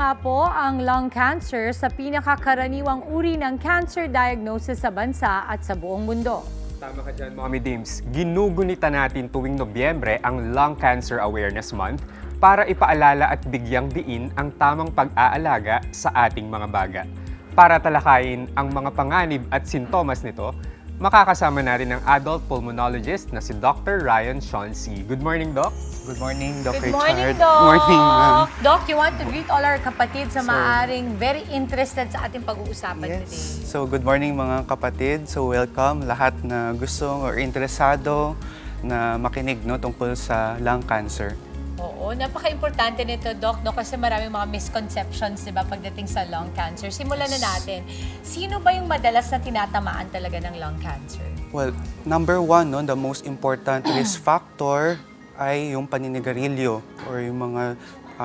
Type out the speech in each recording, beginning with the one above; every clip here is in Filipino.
nga po ang lung cancer sa pinakakaraniwang uri ng cancer diagnosis sa bansa at sa buong mundo. Tama ka dyan, Mommy Dims. Ginugunita natin tuwing Nobyembre ang Lung Cancer Awareness Month para ipaalala at bigyang diin ang tamang pag-aalaga sa ating mga baga. Para talakayin ang mga panganib at sintomas nito, makakasama natin ang adult pulmonologist na si Dr. Ryan Shaughnessy. Good morning, Doc. Good morning, Doc Good Richard. morning, Doc. Morning, ma'am. Doc, you want to greet all our kapatid sa maaring very interested sa ating pag-uusapan today. So, good morning mga kapatid. So, welcome lahat na gustong or interesado na makinig tungkol sa lung cancer. Oo, napaka-importante nito, Doc, kasi maraming mga misconceptions, diba, pagdating sa lung cancer. Simulan na natin. Sino ba yung madalas na tinatamaan talaga ng lung cancer? Well, number one, the most important risk factor ay yung paninigarilyo or yung mga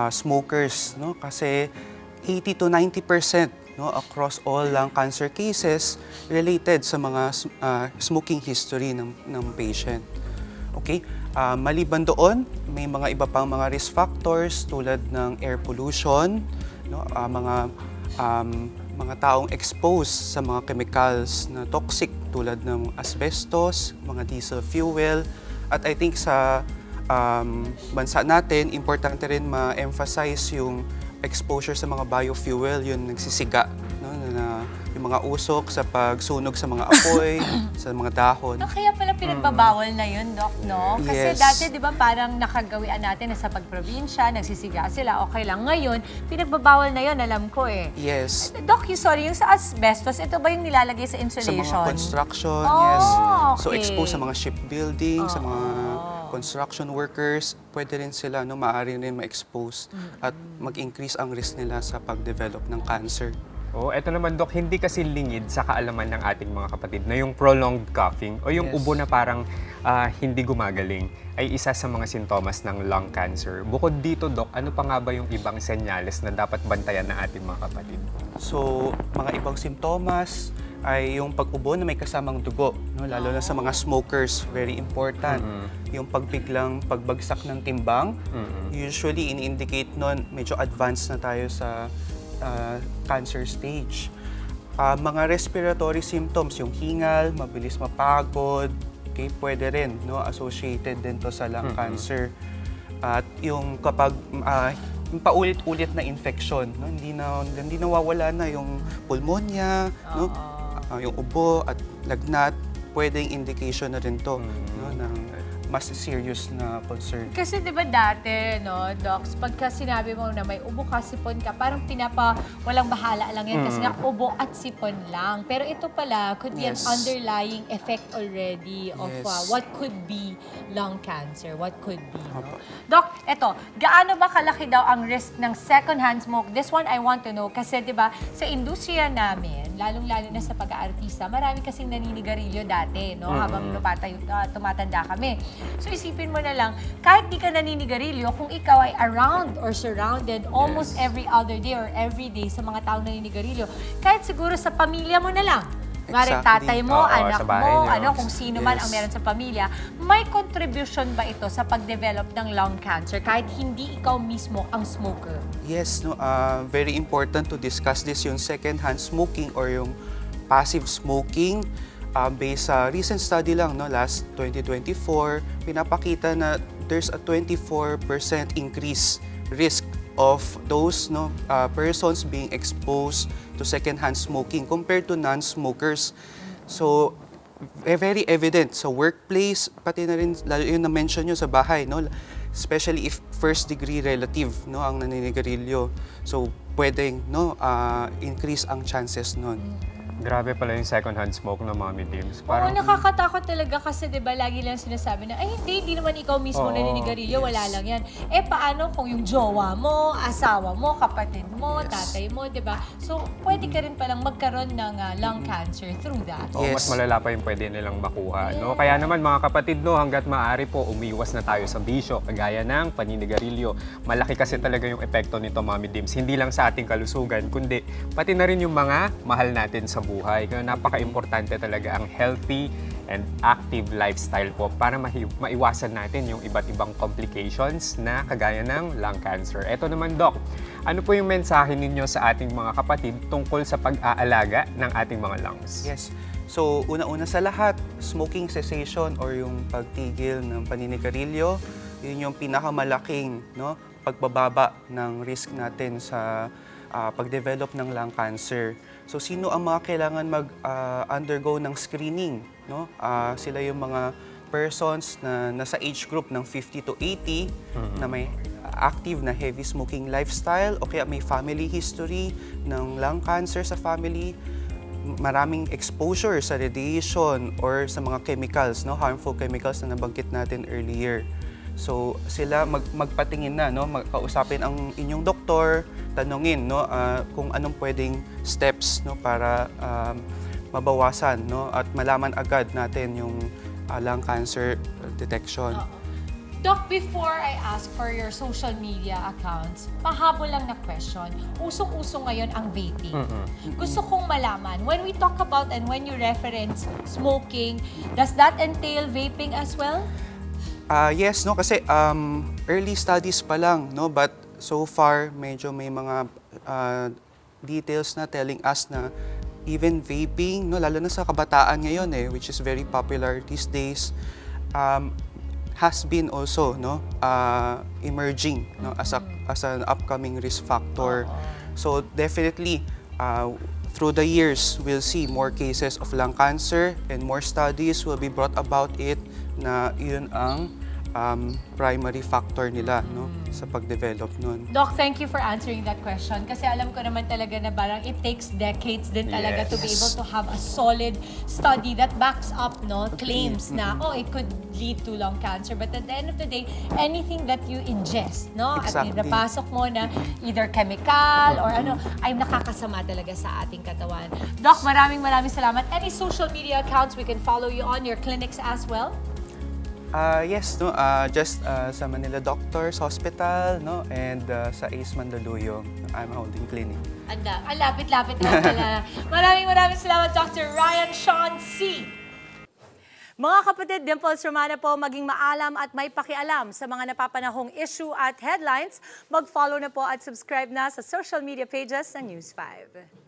smokers. Kasi 80 to 90% across all lung cancer cases related sa mga smoking history ng patient. Okay? Maliban doon, may mga iba pang mga risk factors tulad ng air pollution, mga taong exposed sa mga chemicals na toxic tulad ng asbestos, mga diesel fuel, at I think sa bansa natin, importante rin ma-emphasize yung exposure sa mga biofuel, yung nagsisiga, yung mga usok sa pagsunog sa mga apoy, sa mga dahon. Kaya pala pinagbabawal na yun, Doc, no? Kasi Yes. dati, di ba, parang nakagawian natin na sa pagprobinsya, nagsisiga sila, okay lang. Ngayon, pinagbabawal na yun, alam ko eh. Yes. Doc, yung sa asbestos, ito ba yung nilalagay sa Sa insulation? mga construction, Oh, yes. okay. So, exposed sa mga shipbuilding, sa mga construction workers, pwede rin sila, maaari rin ma-expose at mag-increase ang risk nila sa pag-develop ng cancer. Oh, eto naman, Doc, hindi kasi lingid sa kaalaman ng ating mga kapatid na yung prolonged coughing o yung ubo na parang hindi gumagaling ay isa sa mga sintomas ng lung cancer. Bukod dito, Doc, ano pa nga ba yung ibang senyales na dapat bantayan ng ating mga kapatid? So, mga ibang simptomas ay yung pag-ubo na may kasamang dugo, lalo na sa mga smokers, very important. Yung pagbiglang pagbagsak ng timbang, usually ini-indicate nun medyo advanced na tayo sa cancer stage. Mga respiratory symptoms, yung hingal, mabilis mapagod, okay, pwede rin, associated din to sa lung cancer. At yung kapag yung paulit-ulit na infection, hindi nawawala na yung pulmonya, yung ubo at lagnat, pwedeng indication na rin to ng mas serious na concern. Kasi di ba dati, Docs, pagka sinabi mo na may ubo ka, sipon ka, parang walang bahala lang yan kasi nga ubo at sipon lang. Pero ito pala could be an underlying effect already of what could be lung cancer, what could be. Doc, eto, gaano ba kalaki daw ang risk ng second-hand smoke? This one I want to know kasi di ba sa industriya namin, lalong-lalo na sa pag-aartista, marami kasing naninigarilyo dati, habang tumatanda kami. So isipin mo na lang, kahit di ka naninigarilyo, kung ikaw ay around or surrounded almost every other day or every day sa mga taong naninigarilyo, kahit siguro sa pamilya mo na lang, maring tatay mo, anak mo, kung sino man ang meron sa pamilya, may contribution ba ito sa pag-develop ng lung cancer kahit hindi ikaw mismo ang smoker? Yes, very important to discuss this, yung second-hand smoking or yung passive smoking. Based sa recent study lang, last 2024, pinapakita na there's a 24% increase risk of those persons being exposed to second-hand smoking compared to non-smokers. So, very evident sa workplace, pati na rin, lalo yung na-mention nyo sa bahay, especially if first-degree relative ang naninigarilyo. So, pwedeng increase ang chances nun. Grabe pala yung second-hand smoke ng Mommy Dims. Oo, nakakatakot talaga kasi 'di ba lagi lang sinasabi na, ay hindi naman ikaw mismo naninigarilyo, wala lang yan. Paano kung yung jowa mo, asawa mo, kapatid mo, tatay mo, 'di ba? So, pwede ka rin palang magkaroon ng lung cancer through that. Mas malala pa yung pwede nilang makuha. Kaya naman mga kapatid, hanggat maaari po, umiwas na tayo sa bisyo, kagaya ng paninigarilyo. Malaki kasi talaga yung epekto nito, Mommy Dims. Hindi lang sa ating kalusugan, kundi pati na rin yung mga mahal natin sa buhay. Kaya napaka-importante talaga ang healthy and active lifestyle po para maiwasan natin yung iba't ibang complications na kagaya ng lung cancer. Ito naman, Doc, Ano po yung mensahe ninyo sa ating mga kapatid tungkol sa pag-aalaga ng ating mga lungs? Yes. So, una-una sa lahat, smoking cessation or yung pagtigil ng paninigarilyo, yun yung pinakamalaking pagbababa ng risk natin sa pag-develop ng lung cancer. So, sino ang mga kailangan mag-undergo ng screening? Sila yung mga persons na nasa age group ng 50 to 80 na may active na heavy smoking lifestyle o kaya may family history ng lung cancer sa family, maraming exposure sa radiation or sa mga chemicals, harmful chemicals na nabanggit natin earlier. So sila magpatingin na, kausapin ang inyong doktor, tanungin kung anong pwedeng steps para mabawasan at malaman agad natin yung lung cancer detection. Doc, before I ask for your social media accounts, pahabol lang na question. Usong-uso ngayon ang vaping. Gusto kong malaman, when we talk about and when you reference smoking, does that entail vaping as well? Yes, kasi early studies pa lang, but so far medyo may mga details na telling us na even vaping, lalo na sa kabataan ngayon which is very popular these days, has been also emerging as an upcoming risk factor. So definitely through the years we'll see more cases of lung cancer and more studies will be brought about it na yun ang primary factor nila sa pag-develop nun. Doc, thank you for answering that question kasi alam ko naman talaga na parang it takes decades din talaga to be able to have a solid study that backs up claims na it could lead to lung cancer, but at the end of the day, anything that you ingest, Exactly. at napasok mo na either chemical or ay nakakasama talaga sa ating katawan. Doc, maraming salamat. Any social media accounts we can follow you on, your clinics as well? Yes, just sa Manila Doctors Hospital, and sa ACE Mandaluyong, I'm holding clinic. Ang lapit-lapit na pala. Maraming salamat, Dr. Ryan Sean C. Mga kapatid, Dimples Romana po, maging maalam at may pakialam sa mga napapanahong issue at headlines. Mag-follow na po at subscribe na sa social media pages ng News 5.